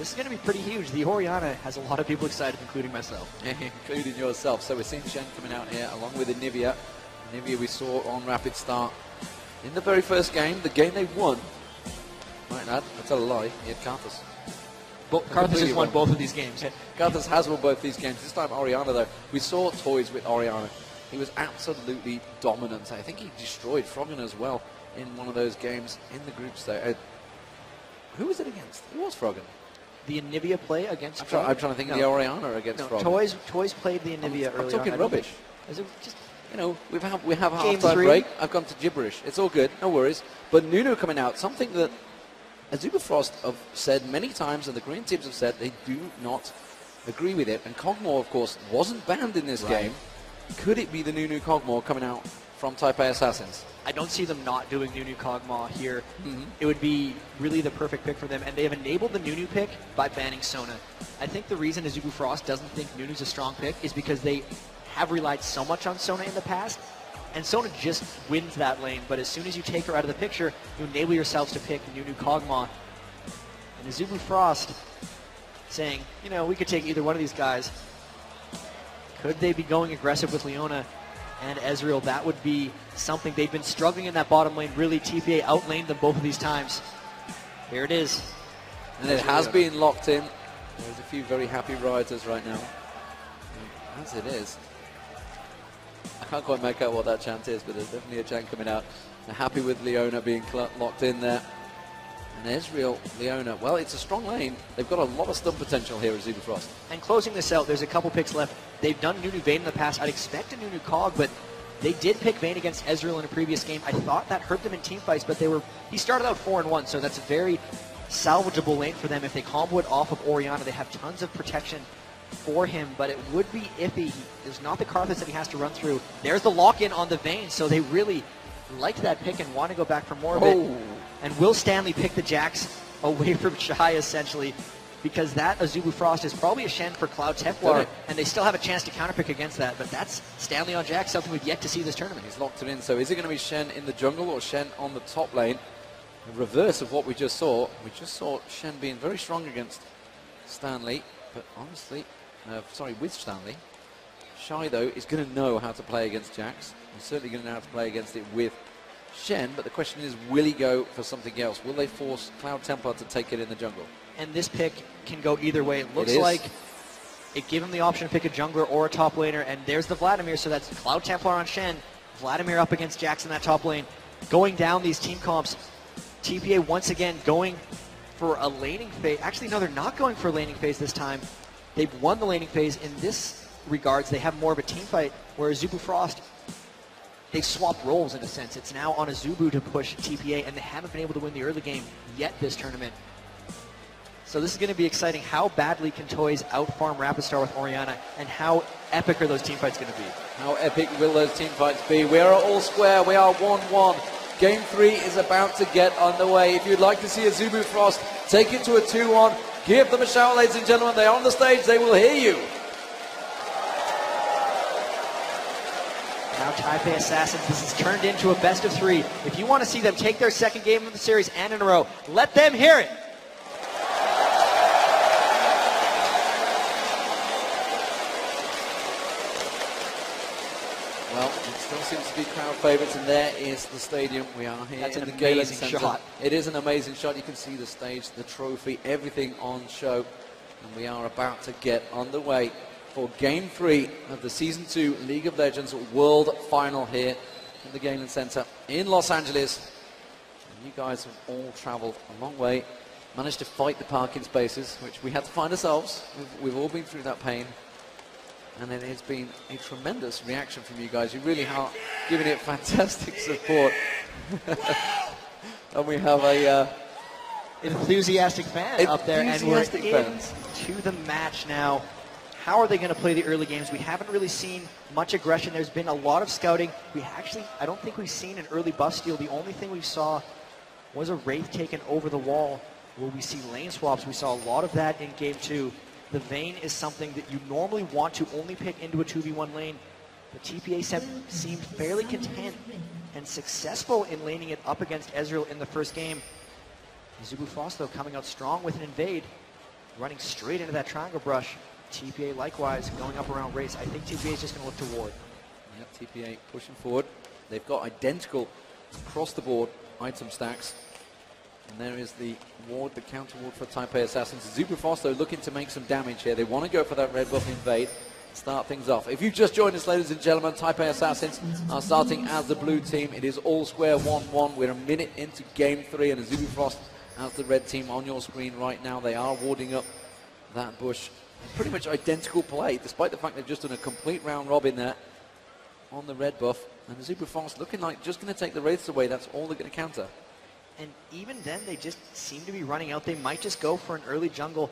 This is going to be pretty huge. The Orianna has a lot of people excited, including myself. Including yourself. So we're seeing Shen coming out here along with Anivia. Anivia we saw on Rapid Start in the very first game, the game they won. Right, lad, I tell a lie, he had Karthus. Karthus has won both of these games. Karthus has won both these games. This time Orianna, though, we saw toys with Orianna. He was absolutely dominant. I think he destroyed Froggen as well in one of those games in the groups there. Who was it against? Who was Froggen? The Anivia play against I'm trying to think of the Orianna against Froggen. Toys played the Anivia earlier. I'm talking rubbish. Is it just, you know, we have a half-time break. I've gone to gibberish. It's all good. No worries. But Nunu coming out, something that Azubu Frost have said many times, and the Korean teams have said they do not agree with it. And Kog'Maw, of course, wasn't banned in this game. Could it be the Nunu Kog'Maw coming out from TPA Assassins? I don't see them not doing Nunu Kog'Maw here. It would be really the perfect pick for them, and they have enabled the Nunu pick by banning Sona. I think the reason Azubu Frost doesn't think Nunu's a strong pick is because they have relied so much on Sona in the past, and Sona just wins that lane. But as soon as you take her out of the picture, you enable yourselves to pick Nunu Kog'Maw. And Azubu Frost saying, you know, we could take either one of these guys. Could they be going aggressive with Leona and Ezreal? That would be something. They've been struggling in that bottom lane. Really, TPA outlaned them both of these times. Here it is. And it has been locked in. There's a few very happy riders right now. As it is. I can't quite make out what that chant is, but there's definitely a chant coming out. They're happy with Leona being locked in there. And Ezreal, Leona, well, it's a strong lane. They've got a lot of stun potential here at Azubu Frost. And closing this out, there's a couple picks left. They've done Nunu Vayne in the past. I'd expect a Nunu Cog, but they did pick Vayne against Ezreal in a previous game. I thought that hurt them in teamfights, but he started out 4-1, so that's a very salvageable lane for them. If they combo it off of Orianna, they have tons of protection for him, but it would be iffy. There's not the Karthus that he has to run through. There's the lock-in on the Vayne, so they really liked that pick and want to go back for more of it. And will Stanley pick the Jax away from Shy, essentially, because that Azubu Frost is probably a Shen for Cloud Templar, and they still have a chance to counterpick against that, but that's Stanley on Jax, something we've yet to see this tournament. He's locked it in, so is it going to be Shen in the jungle or Shen on the top lane? The reverse of what we just saw. We just saw Shen being very strong against Stanley, but honestly, with Stanley. Shy, though, is going to know how to play against Jax. He's certainly going to know how to play against it with Shen, but the question is, will he go for something else? Will they force Cloud Templar to take it in the jungle? And this pick can go either way. It looks like it gave him the option to pick a jungler or a top laner, and there's the Vladimir, so that's Cloud Templar on Shen. Vladimir up against Jax in that top lane. Going down these team comps, TPA once again going for a laning phase. Actually, no, they're not going for a laning phase this time. They've won the laning phase. In this regards, they have more of a team fight, where Azubu Frost, they've swapped roles in a sense. It's now on Azubu to push TPA, and they haven't been able to win the early game yet this tournament. So this is going to be exciting. How badly can Toys outfarm Rapistar with Orianna, and how epic are those teamfights going to be? How epic will those teamfights be? We are all square. We are 1-1. Game 3 is about to get underway. If you'd like to see Azubu Frost take it to a 2-1, give them a shout, ladies and gentlemen. They're on the stage. They will hear you. Now TPA Assassins, this has turned into a best of 3. If you want to see them take their second game of the series and in a row, let them hear it. Well, it still seems to be crowd favourites, and there is the stadium. We are here in the Galen Centre. Shot. It is an amazing shot. You can see the stage, the trophy, everything on show. And we are about to get underway for Game 3 of the Season 2 League of Legends World Final here in the Galen Centre in Los Angeles. And you guys have all travelled a long way, managed to fight the parking spaces, which we had to find ourselves. We've all been through that pain. And it has been a tremendous reaction from you guys. You really are giving it fantastic support. And we have a enthusiastic fan up there, and we're into the match now. How are they going to play the early games? We haven't really seen much aggression. There's been a lot of scouting. I don't think we've seen an early buff steal. The only thing we saw was a Wraith taken over the wall. Will we see lane swaps? We saw a lot of that in Game 2. The Vayne is something that you normally want to only pick into a 2v1 lane. The TPA seemed fairly content and successful in laning it up against Ezreal in the first game. Azubu Frost, though, coming out strong with an invade. running straight into that triangle brush. TPA likewise going up around race. I think TPA is just going to look to ward. Yep, TPA pushing forward. They've got identical across the board item stacks. And there is the ward, the counter ward for Taipei Assassins. Azubu Frost, though, looking to make some damage here. They want to go for that red buff invade, start things off. If you've just joined us, ladies and gentlemen, Taipei Assassins are starting as the blue team. It is all square 1-1. We're a minute into game 3, and Azubu Frost as the red team on your screen right now. They are warding up that bush. Pretty much identical play, despite the fact they've just done a complete round robin there on the red buff. And Azubu Frost looking like just going to take the wraiths away. That's all they're going to counter. And even then, they just seem to be running out. They might just go for an early jungle.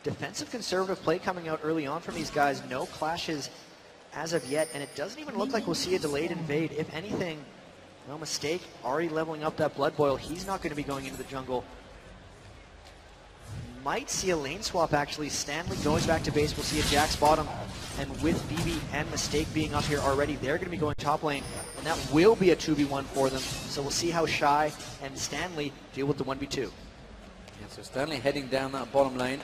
Defensive conservative play coming out early on from these guys. No clashes as of yet, and it doesn't even look like we'll see a delayed invade. If anything, no mistake, already leveling up that Blood Boil. He's not going to be going into the jungle. Might see a lane swap, actually. Stanley goes back to base. We'll see a Jax bottom. And with BB and Mistake being up here already, they're going to be going top lane. And that will be a 2v1 for them. So we'll see how Shy and Stanley deal with the 1v2. Yeah, so Stanley heading down that bottom lane.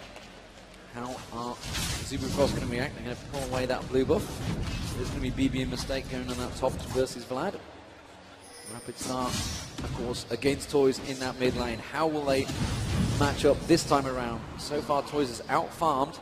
How are Azubu Frost going to react? They're going to pull away that blue buff. There's going to be BB and Mistake going on that top versus Vlad. Rapid start, of course, against Toys in that mid lane. How will they match up this time around? So far, Toys is out-farmed,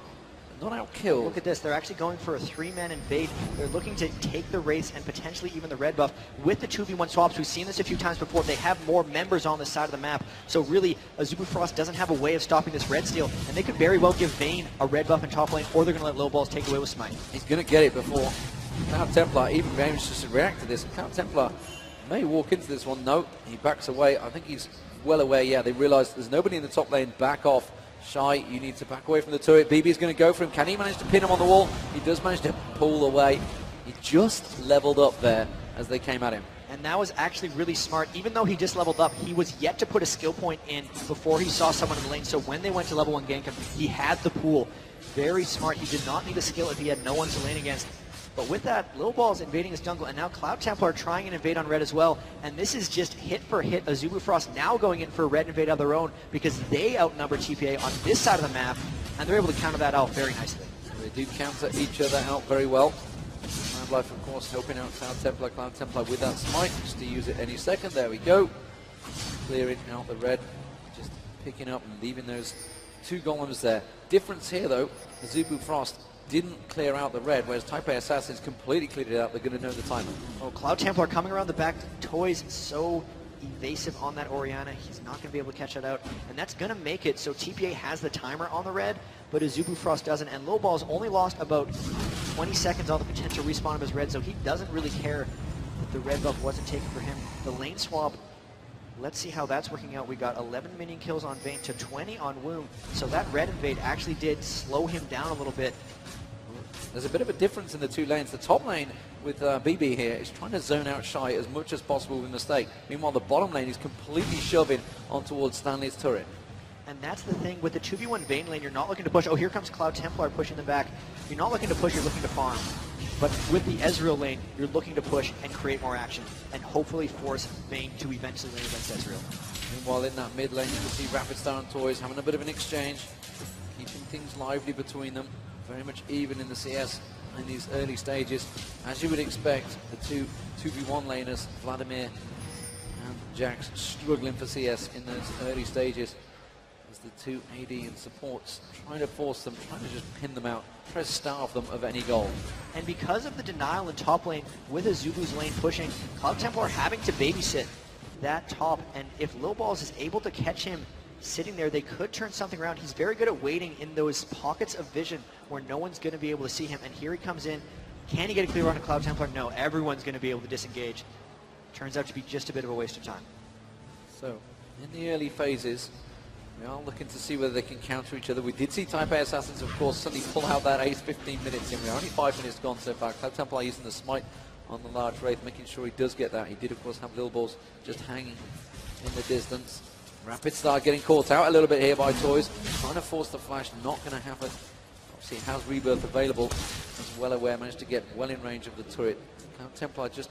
but not out-killed. Look at this. They're actually going for a 3-man invade. They're looking to take the race and potentially even the red buff with the 2v1 swaps. We've seen this a few times before. They have more members on this side of the map. So really, Azubu Frost doesn't have a way of stopping this red steal, and they could very well give Vayne a red buff in top lane, or they're going to let Low Balls take away with Smite. He's going to get it before Cloud Templar even manages to react to this. Cloud Templar may walk into this one. No, he backs away. I think he's well aware. Yeah, they realize there's nobody in the top lane. Back off. Shy, you need to back away from the turret. BB's going to go for him. Can he manage to pin him on the wall? He does manage to pull away. He just leveled up there as they came at him. And that was actually really smart. Even though he just leveled up, he was yet to put a skill point in before he saw someone in the lane. So when they went to level 1 gank him, he had the pool. Very smart. He did not need a skill if he had no one to lane against. But with that, Low Ball's invading his jungle, and now Cloud Templar trying an invade on red as well. And this is just hit for hit. Azubu Frost now going in for a red invade of their own because they outnumber TPA on this side of the map, and they're able to counter that out very nicely. So they do counter each other out very well. Life, of course, helping out Cloud Templar with that smite, just to use it any second. There we go. Clearing out the red, just picking up and leaving those 2 golems there. Difference here, though, Azubu Frost didn't clear out the red, whereas Taipei Assassins completely cleared it out. They're going to know the timer. Oh, Cloud Templar coming around the back. Toys so evasive on that Orianna. He's not going to be able to catch that out, and that's going to make it so TPA has the timer on the red, but Azubu Frost doesn't, and Low Ball's only lost about 20 seconds on the potential respawn of his red, so he doesn't really care that the red buff wasn't taken for him. The lane swap, let's see how that's working out. We got 11 minion kills on Vayne to 20 on Wound, so that red invade actually did slow him down a little bit. There's a bit of a difference in the 2 lanes. The top lane with BB here is trying to zone out Shy as much as possible with Mistake. Meanwhile, the bottom lane is completely shoving on towards Stanley's turret. And that's the thing, with the 2v1 Vayne lane, you're not looking to push. Oh, here comes Cloud Templar pushing them back. You're not looking to push, you're looking to farm. But with the Ezreal lane, you're looking to push and create more action, and hopefully force Vayne to eventually lane against Ezreal. Meanwhile, in that mid lane, you can see Rapid Star and Toys having a bit of an exchange, keeping things lively between them. Very much even in the CS in these early stages. As you would expect, the 2v1 laners, Vladimir and Jax, struggling for CS in those early stages. As the 2 AD and supports trying to force them, trying to just pin them out, try to starve them of any goal. And because of the denial in top lane, with Azubu's lane pushing, Cloud Templar having to babysit that top, and if Low Balls is able to catch him sitting there, they could turn something around. He's very good at waiting in those pockets of vision where no one's going to be able to see him. And here he comes in. Can he get a clear run to Cloud Templar? No, everyone's going to be able to disengage. Turns out to be just a bit of a waste of time. So, in the early phases, we are looking to see whether they can counter each other. We did see Taipei Assassins, of course, suddenly pull out that ace 15 minutes in. We're only 5 minutes gone so far. Cloud Templar using the smite on the large wraith, making sure he does get that. He did, of course, have Lil Balls just hanging in the distance. Rapid Star getting caught out a little bit here by Toys. Trying to force the flash, not going to happen. Obviously, it has Rebirth available. As well aware, managed to get well in range of the turret. Cloud Templar just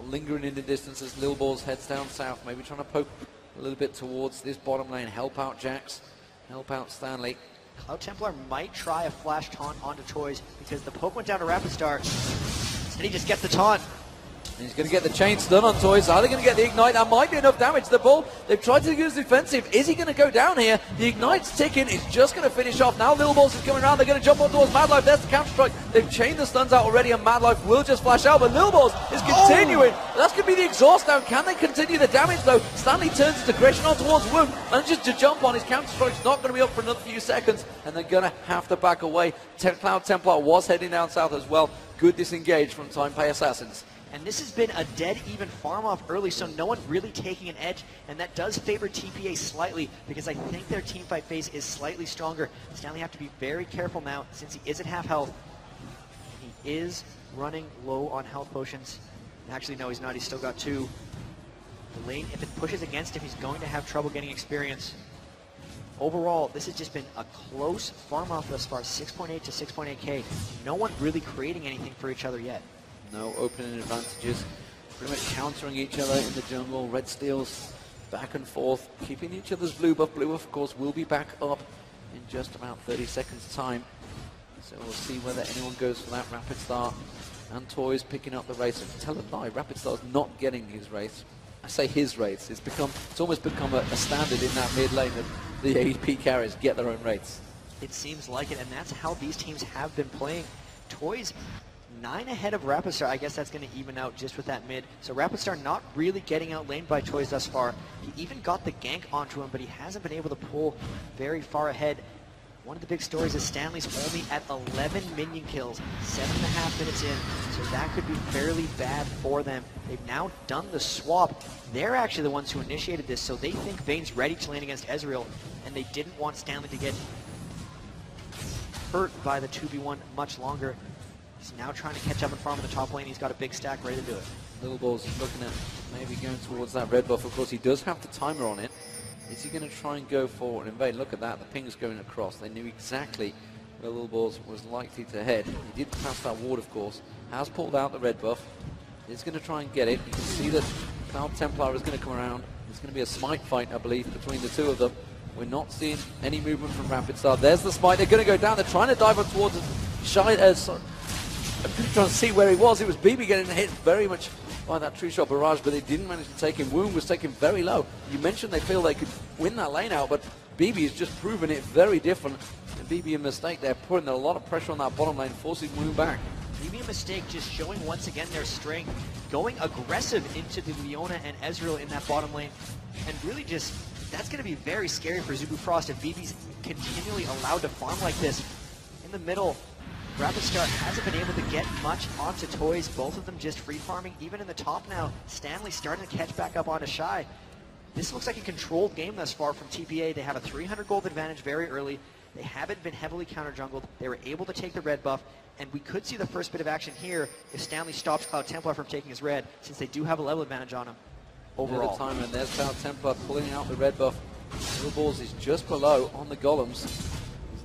lingering in the distance as Lil Balls heads down south. Maybe trying to poke a little bit towards this bottom lane. Help out Jax. Help out Stanley. Cloud Templar might try a flash taunt onto Toys because the poke went down to Rapid Star. Instead he just gets the taunt. And he's going to get the chain stun on Toys. Are they going to get the ignite? That might be enough damage. The ball, they've tried to use defensive. Is he going to go down here? The ignite's ticking. It's just going to finish off. Now Little Balls is coming around. They're going to jump on towards Mad Life. There's the counter strike. They've chained the stuns out already, and Mad Life will just flash out. But Little Balls is continuing. That's going to be the exhaust down. Can they continue the damage though? Stanley turns his aggression on towards Woong. Manages to jump on. His counter strike's not going to be up for another few seconds, and they're going to have to back away. Cloud Templar was heading down south as well. Good disengage from TPA Assassins. And this has been a dead even farm off early, so no one really taking an edge, and that does favor TPA slightly because I think their teamfight phase is slightly stronger. Stanley have to be very careful now since he is at half health. He is running low on health potions. Actually, no, he's not. He's still got 2. The lane, if it pushes against him, he's going to have trouble getting experience. Overall, this has just been a close farm off thus far, 6.8 to 6.8k. No one really creating anything for each other yet. No opening advantages, pretty much countering each other in the jungle. Red steals back and forth, keeping each other's blue buff. Blue buff, of course, will be back up in just about 30 seconds time. So we'll see whether anyone goes for that Rapid Star. And Toys picking up the race. And tell a lie, Rapid Star's not getting his race. I say his race. It's almost become a standard in that mid lane that the AP carriers get their own rates. It seems like it, and that's how these teams have been playing. Toys 9 ahead of Rapid Star. I guess that's going to even out just with that mid. So Rapid Star not really getting outlaned by Toys thus far. He even got the gank onto him, but he hasn't been able to pull very far ahead. One of the big stories is Stanley's only at 11 minion kills, 7.5 minutes in, so that could be fairly bad for them. They've now done the swap. They're actually the ones who initiated this, so they think Vayne's ready to lane against Ezreal, and they didn't want Stanley to get hurt by the 2v1 much longer. He's now trying to catch up and farm in the top lane. He's got a big stack ready to do it. Little Balls looking at maybe going towards that red buff. Of course, he does have the timer on it. Is he going to try and go for an invade? Look at that. The ping's going across. They knew exactly where Little Balls was likely to head. He did pass that ward, of course. Has pulled out the red buff. He's going to try and get it. You can see that Cloud Templar is going to come around. It's going to be a smite fight, I believe, between the two of them. We're not seeing any movement from Rapid Star. There's the smite. They're going to go down. They're trying to dive up towards Shy. I'm just trying to see where he was. It was BB getting hit very much by that tree shot barrage, but they didn't manage to take him. Woong was taken very low. You mentioned they feel they could win that lane out, but BB has just proven it very different. And BB a mistake there, putting a lot of pressure on that bottom lane, forcing Woong back. BB a mistake, just showing once again their strength, going aggressive into the Leona and Ezreal in that bottom lane, and really just, that's going to be very scary for Azubu Frost if BB's continually allowed to farm like this. In the middle, Rapid Star hasn't been able to get much onto Toys, both of them just free farming. Even in the top now, Stanley starting to catch back up onto Shy. This looks like a controlled game thus far from TPA. They have a 300 gold advantage very early. They haven't been heavily counter jungled. They were able to take the red buff, and we could see the first bit of action here if Stanley stops Cloud Templar from taking his red, since they do have a level advantage on him overall. Another time, and there's Cloud Templar pulling out the red buff. Little Balls is just below on the golems.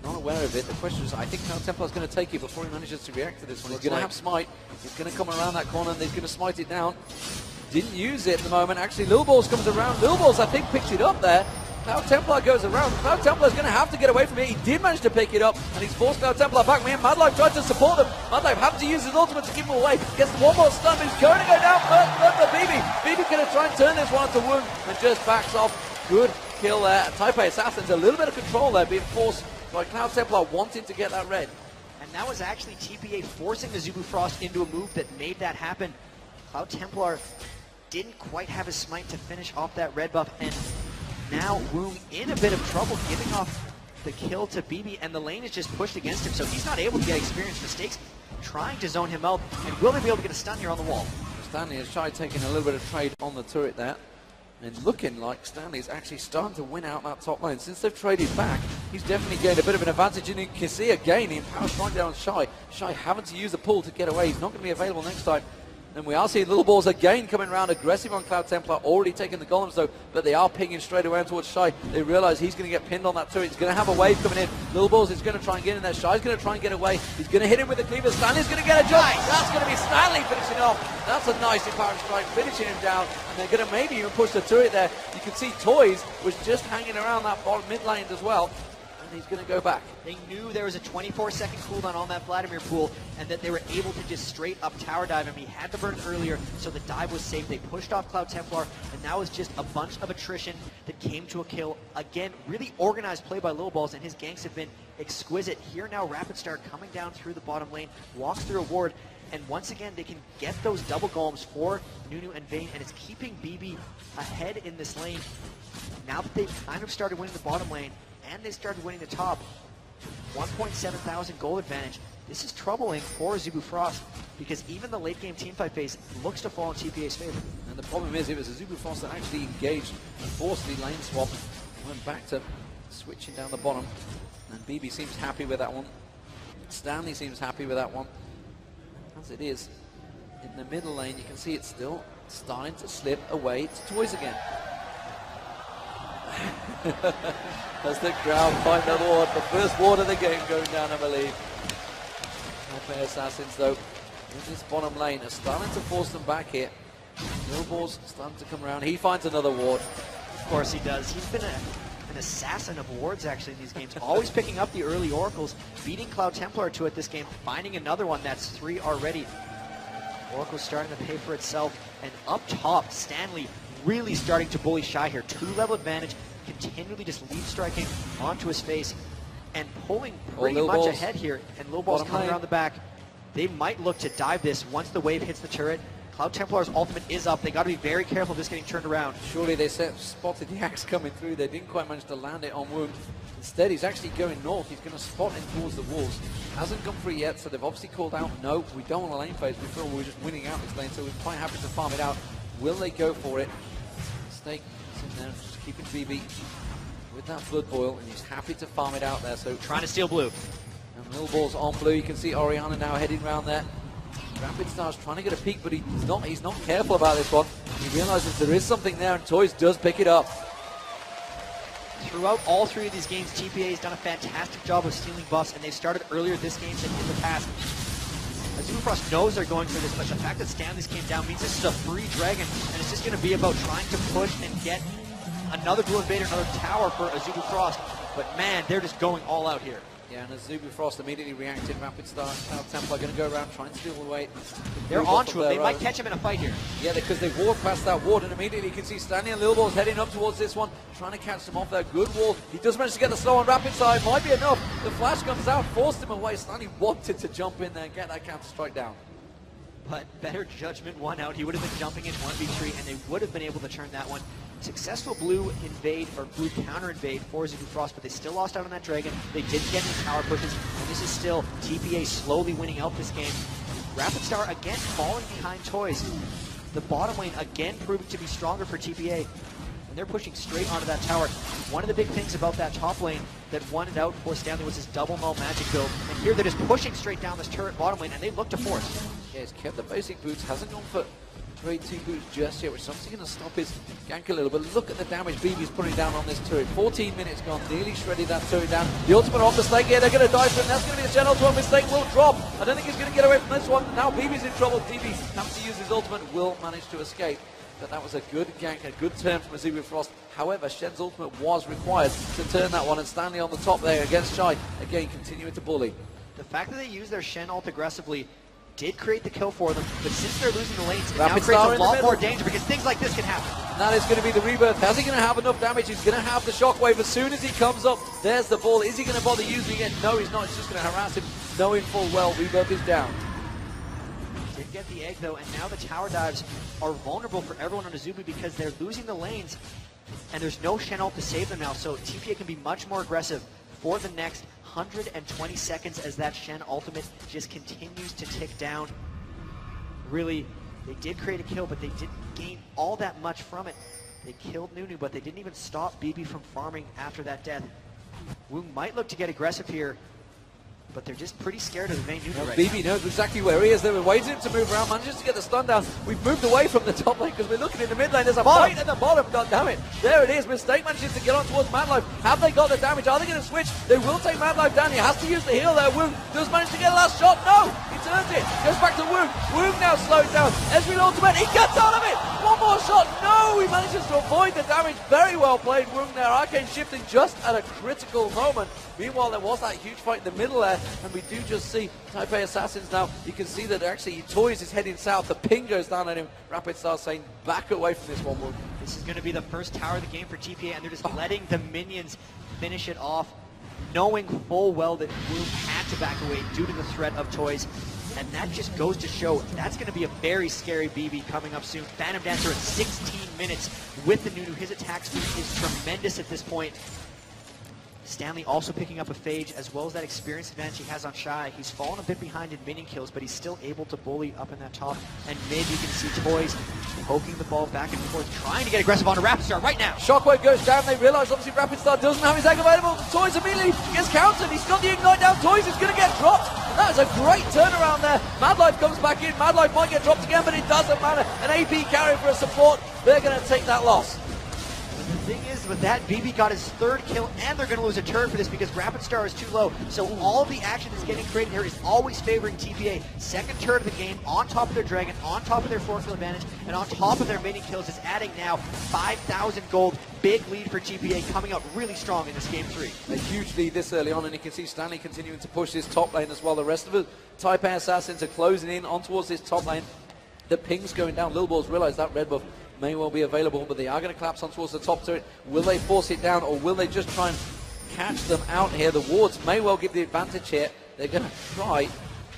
Not aware of it. The question is, I think Cloud Templar is going to take it before he manages to react to this one. He's going to have smite. He's going to come around that corner and he's going to smite it down. Didn't use it at the moment. Actually, Little Balls comes around. Little Balls, I think, picks it up there. Cloud Templar goes around. Cloud Templar is going to have to get away from it. He did manage to pick it up, and he's forced Cloud Templar back. Man, Mad Life tried to support them. Mad Life had to use his ultimate to give him away. Gets one more stun, but he's going to go down first for BB. BB going to try and turn this one to Woong and just backs off. Good kill there. TPA Assassins, a little bit of control there, being forced by Cloud Templar wanting to get that red. And that was actually TPA forcing the Azubu Frost into a move that made that happen. Cloud Templar didn't quite have his smite to finish off that red buff, and now Woong in a bit of trouble giving off the kill to BB, and the lane is just pushed against him, so he's not able to get experience. Mistakes trying to zone him out, and will they be able to get a stun here on the wall? Stanley has tried taking a little bit of trade on the turret there. And looking like Stanley's actually starting to win out that top lane. Since they've traded back, he's definitely gained a bit of an advantage. And you can see again, the Empower Strike down Shy. Shy having to use the pull to get away. He's not going to be available next time. And we are seeing Little Balls again coming around aggressive on Cloud Templar, already taking the golems though, but they are pinging straight away towards Shy. They realize he's going to get pinned on that turret. He's going to have a wave coming in. Little Balls is going to try and get in there. Shy's going to try and get away. He's going to hit him with the cleaver. Stanley's going to get a jump. That's going to be Stanley finishing off. That's a nice Empower Strike, finishing him down. And they're going to maybe even push the turret there. You can see Toys was just hanging around that bottom mid lane as well. he's going to go back. They knew there was a 24-second cooldown on that Vladimir pool, and that they were able to just straight up tower dive him. He had the burn earlier, so the dive was safe. They pushed off Cloud Templar, and that was just a bunch of attrition that came to a kill. Again, really organized play by Little Balls, and his ganks have been exquisite. Here now, Rapid Star coming down through the bottom lane, walks through a ward, and once again, they can get those double golems for Nunu and Vayne, and it's keeping BB ahead in this lane. Now that they've kind of started winning the bottom lane, and they started winning the top, 1.7 thousand gold advantage. This is troubling for Azubu Frost, because even the late game teamfight phase looks to fall in TPA's favor. And the problem is, it was Azubu Frost that actually engaged and forced the lane swap, went back to switching down the bottom, and BB seems happy with that one. Stanley seems happy with that one. As it is, in the middle lane, you can see it's still starting to slip away to Toys again. As the crowd find the ward, the first ward of the game going down, I believe. Hellfire Assassins, though, in this bottom lane, are starting to force them back here. Millball's starting to come around. He finds another ward. Of course he does. He's been an assassin of wards, actually, in these games. Always picking up the early oracles, beating Cloud Templar to it this game, finding another one. That's 3 already. Oracle's starting to pay for itself. And up top, Stanley really starting to bully Shy here. 2-level advantage, continually just lead striking onto his face and pulling pretty much ahead here. And Little Ball's coming around the back. They might look to dive this once the wave hits the turret. Cloud Templar's ultimate is up. They got to be very careful of this getting turned around. Surely they spotted the axe coming through. They didn't quite manage to land it on Woong. Instead, he's actually going north. He's going to spot in towards the walls. Hasn't come through yet, so they've obviously called out, no, we don't want a lane phase. We feel we're just winning out this lane, so we're quite happy to farm it out. Will they go for it? Snake is in there, just keeping BB with that blood boil, and he's happy to farm it out there. So trying to steal blue. And Little Ball's on blue. You can see Oriana now heading around there. Rapid Star's trying to get a peek, but he's not careful about this one. He realizes there is something there, and Toys does pick it up. Throughout all 3 of these games, TPA has done a fantastic job of stealing buffs, and they've started earlier this game than in the past. Azubu Frost knows they're going for this, but the fact that Stanley's came down means this is a free dragon, and it's just going to be about trying to push and get another Blue Invader, another tower for Azubu Frost. But man, they're just going all out here. Yeah, and Azubu Frost immediately reacted. Rapid Star, Cloud Templar going to go around trying to steal away. They're onto him. They might catch him in a fight here. Yeah, because they walked past that ward, and immediately you can see Stanley and Little Ball's heading up towards this one, trying to catch them off there. Good wall. He does manage to get the slow on Rapid Star. It might be enough. The flash comes out, forced him away. Stanley wanted to jump in there and get that counter strike down. But better judgment won out. He would have been jumping in 1v3, and they would have been able to turn that one. Successful blue invade, or blue counter invade for Azubu Frost, but they still lost out on that dragon. They didn't get any tower pushes, and this is still TPA slowly winning out this game. Rapid Star again falling behind Toys. The bottom lane again proving to be stronger for TPA, and they're pushing straight onto that tower. One of the big things about that top lane that won it out for Stanley was his double null magic build, and here they're just pushing straight down this turret bottom lane, and they look to force. Yeah, he's kept the basic boots, hasn't gone for grade 2 boots just yet, which is obviously going to stop his gank a little, but look at the damage BB's putting down on this turret. 14 minutes gone, nearly shredded that turret down. The ultimate off the Snake here, they're going to die for him. That's going to be the channel to a mistake, will drop. I don't think he's going to get away from this one. Now BB's in trouble. DB has to use his ultimate, will manage to escape. But that was a good gank, a good turn from Azubu Frost. However, Shen's ultimate was required to turn that one, and Stanley on the top there against Shy, again continuing to bully. The fact that they use their Shen ult aggressively did create the kill for them, but since they're losing the lanes, it now creates a lot more danger, because things like this can happen. And that is going to be the rebirth. How's he going to have enough damage? He's going to have the shockwave as soon as he comes up. There's the ball. Is he going to bother using it? No, he's not. It's just going to harass him, knowing full well rebirth is down. Did get the egg though, and now the tower dives are vulnerable for everyone on Azubu because they're losing the lanes, and there's no Shen ult to save them now, so TPA can be much more aggressive for the next 120 seconds as that Shen ultimate just continues to tick down. Really, they did create a kill, but they didn't gain all that much from it. They killed Nunu, but they didn't even stop BB from farming after that death. Woong might look to get aggressive here, but they're just pretty scared of the main Nunu right BB knows exactly where he is. They were waiting to move around, manages to get the stun down. We've moved away from the top lane because we're looking in the mid lane. There's a fight at the bottom. God damn it. There it is. Mistake manages to get on towards Madlife. Have they got the damage? Are they going to switch? They will take Madlife down. He has to use the heal there. Woong does manage to get a last shot. No! He turns it. Goes back to Woong. Woong now slows down. Ezreal ultimate. He gets out of it. one more shot. No, he manages to avoid the damage. Very well played, Woong there. Arcane shifting just at a critical moment. Meanwhile, there was that huge fight in the middle there, and we do just see Taipei Assassins now. You can see that actually Toys is heading south. The ping goes down on him. Rapid Star saying, back away from this one, Woong. This is going to be the first tower of the game for TPA, and they're just letting the minions finish it off, knowing full well that Woong had to back away due to the threat of Toys. And that just goes to show that's going to be a very scary BB coming up soon. Phantom Dancer at 16 minutes with the Nunu. His attack speed is tremendous at this point. Stanley also picking up a Phage, as well as that experience advantage he has on Shy. He's fallen a bit behind in minion kills, but he's still able to bully up in that top. And mid, you can see Toys poking the ball back and forth, trying to get aggressive on a Rapid Star right now. Shockwave goes down. They realize obviously Rapid Star doesn't have his egg available. Toys immediately gets countered. He's got the Ignite down. Toys is going to get dropped. And that is a great turnaround there. Mad Life comes back in. Mad Life might get dropped again, but it doesn't matter. An AP carry for a support. They're going to take that loss. The thing is, with that, BB got his third kill, and they're going to lose a turn for this because Rapid Star is too low. So all of the action that's getting created here is always favoring TPA. Second turn of the game, on top of their Dragon, on top of their 4-kill advantage, and on top of their minion kills is adding now 5,000 gold. Big lead for TPA, coming out really strong in this game 3. A huge lead this early on, and you can see Stanley continuing to push this top lane as well. The rest of it, Taipei Assassins are closing in on towards this top lane. The ping's going down. Lil Balls realize that red buff may well be available, but they are going to collapse on towards the top turret. Will they force it down, or will they just try and catch them out here? The wards may well give the advantage here. They're going to try.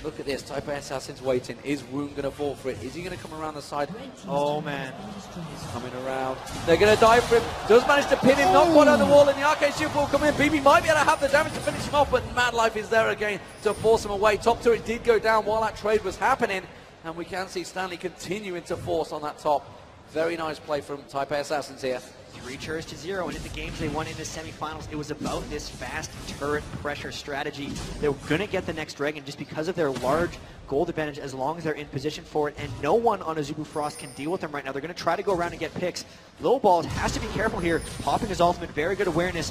Look at this, Taipei Assassin's waiting. Is Woong going to fall for it? Is he going to come around the side? Oh man, he's coming around. They're going to dive for him. Does manage to pin him, not quite on the wall, and the arcade shield will come in. BB might be able to have the damage to finish him off, but Mad Life is there again to force him away. Top turret did go down while that trade was happening, and we can see Stanley continuing to force on that top. Very nice play from Taipei Assassins here. 3 turrets to 0, and in the games they won in the semifinals, it was about this fast turret pressure strategy. They were going to get the next Dragon just because of their large gold advantage as long as they're in position for it, and no one on Azubu Frost can deal with them right now. They're going to try to go around and get picks. Lil Balls has to be careful here, popping his ultimate, very good awareness.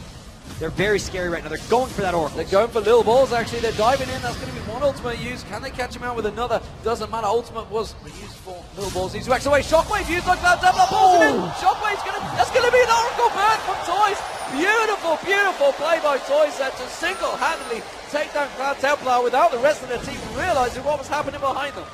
They're very scary right now. They're going for that Oracle. They're going for Lil Balls, actually. They're diving in. That's going to be one ultimate use. Can they catch him out with another? Doesn't matter. Ultimate was used for Lil Balls. He's waxed away. Shockwave used like that. Shockwave's going to... That's going to be an Oracle burn from Toys. Beautiful, beautiful play by Toys there to single-handedly take down Cloud Templar without the rest of the team realizing what was happening behind them.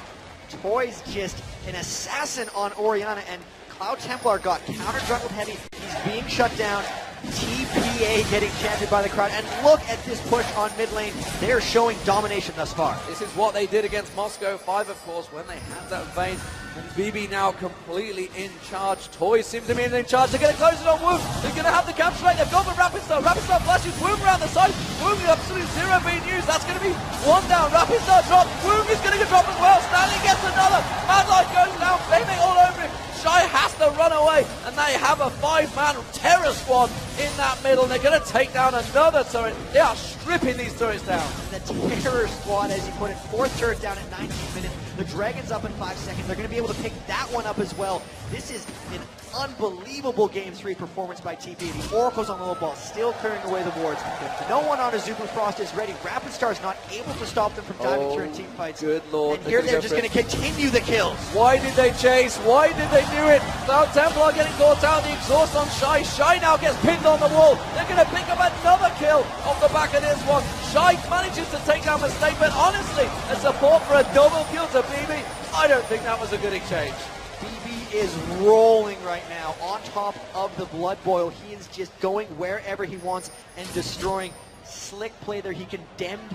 Toys just an assassin on Orianna, and Cloud Templar got counter-jungled heavy. He's being shut down. TPA getting chanted by the crowd, and look at this push on mid lane. They are showing domination thus far. This is what they did against Moscow 5, of course, when they had that Vayne. And BB now completely in charge. Toys seem to be in charge. They're going to close it on Woong. They're going to have the capture rate. They've gone for Rapid Star. Rapid Star flashes Woong around the side. Woong absolutely 0 being used. That's going to be 1 down. Rapid Star drop. Woong is going to get dropped as well. Stanley gets another. Mad Light goes down. Flaming all over him. Shy has to run away, and they have a 5-man terror squad in that middle. They're going to take down another turret. They are stripping these turrets down. The terror squad, as you put it, 4th turret down at 19 minutes. The Dragon's up in 5 seconds. They're going to be able to pick that one up as well. This is an unbelievable Game 3 performance by TPA. The Oracle's on the low ball, still clearing away the wards. No one on Azubu Frost is ready. Rapid Star is not able to stop them from diving through in team fights. Good lord. And here they're just going to continue the kills. Why did they chase? Why did they do it? Cloud Templar getting caught out. The exhaust on Shy. Shy now gets pinned on the wall. They're going to pick up another kill off the back of this one. Shy manages to take down Mistake, but honestly, a support for a double kill to BB. I don't think that was a good exchange. BB is rolling right now on top of the Blood Boil. He is just going wherever he wants and destroying. Slick play there. He condemned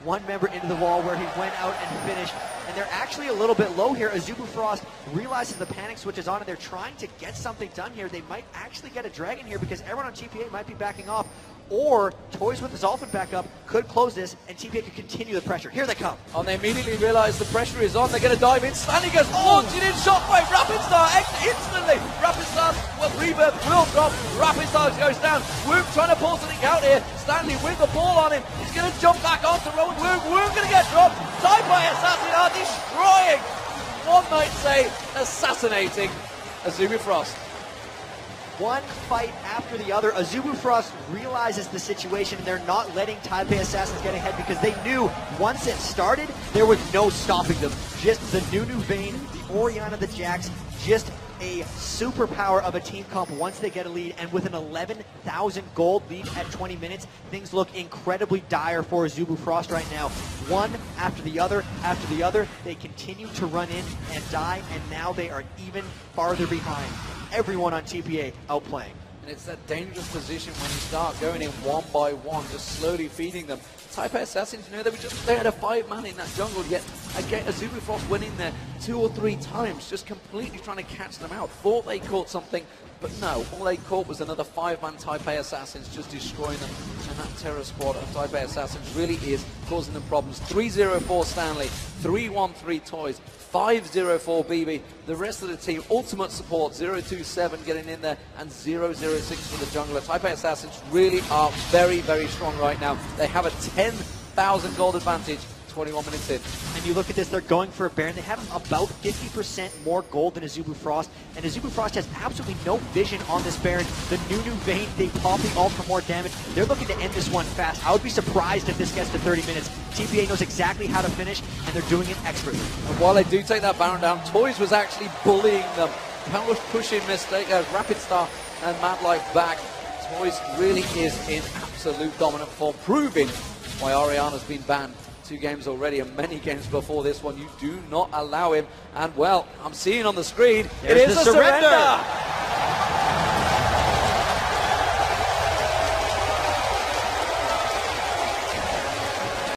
one member into the wall where he went out and finished. And they're actually a little bit low here. Azubu Frost realizes the panic switch is on and they're trying to get something done here. They might actually get a Dragon here because everyone on TPA might be backing off. Or Toys with his Dolphin back up could close this, and TPA could continue the pressure. Here they come. And they immediately realize the pressure is on. They're going to dive in. Stanley goes launching in Shockwave. Rapid Star instantly. Rapid Star, well, Rebirth will drop. Rapid Star goes down. Woong trying to pull something out here. Stanley with the ball on him. He's going to jump back onto Rowan Woong. Woong going to get dropped. Taipei Assassin are destroying, one might say, assassinating Azubu Frost. One fight after the other. Azubu Frost realizes the situation, and they're not letting Taipei Assassins get ahead because they knew once it started, there was no stopping them. Just the Nunu Vayne, the Orianna, the Jax, just a superpower of a team comp once they get a lead, and with an 11,000 gold lead at 20 minutes, things look incredibly dire for Azubu Frost right now. One after the other, they continue to run in and die, and now they are even farther behind. Everyone on TPA outplaying. And it's that dangerous position when you start going in one by one, just slowly feeding them. Type A Assassins, you know, they had a 5-man in that jungle, yet again, Azubu Frost went in there 2 or 3 times, just completely trying to catch them out. Thought they caught something, but no, all they caught was another 5-man Type A Assassins just destroying them. And that terror squad of Type A Assassins really is causing them problems. 3-0-4 Stanley, 3-1-3 Toys, 5-0-4 BB. The rest of the team, ultimate support, 0-2-7 getting in there, and 0-0-6 for the jungler. Type A Assassins really are very, very strong right now. They have a 10,000 gold advantage, 21 minutes in. And you look at this, they're going for a Baron. They have about 50% more gold than Azubu Frost, and Azubu Frost has absolutely no vision on this Baron. The new Vayne, they pop the ult for more damage. They're looking to end this one fast. I would be surprised if this gets to 30 minutes. TPA knows exactly how to finish, and they're doing it expertly. And while they do take that Baron down, Toys was actually bullying them. Power pushing mistake, Rapid Star and Mad Life back. Toys really is in absolute dominant form, proving why Oriana's been banned 2 games already, and many games before this one. You do not allow him. And well, I'm seeing on the screen, There's it is the a surrender.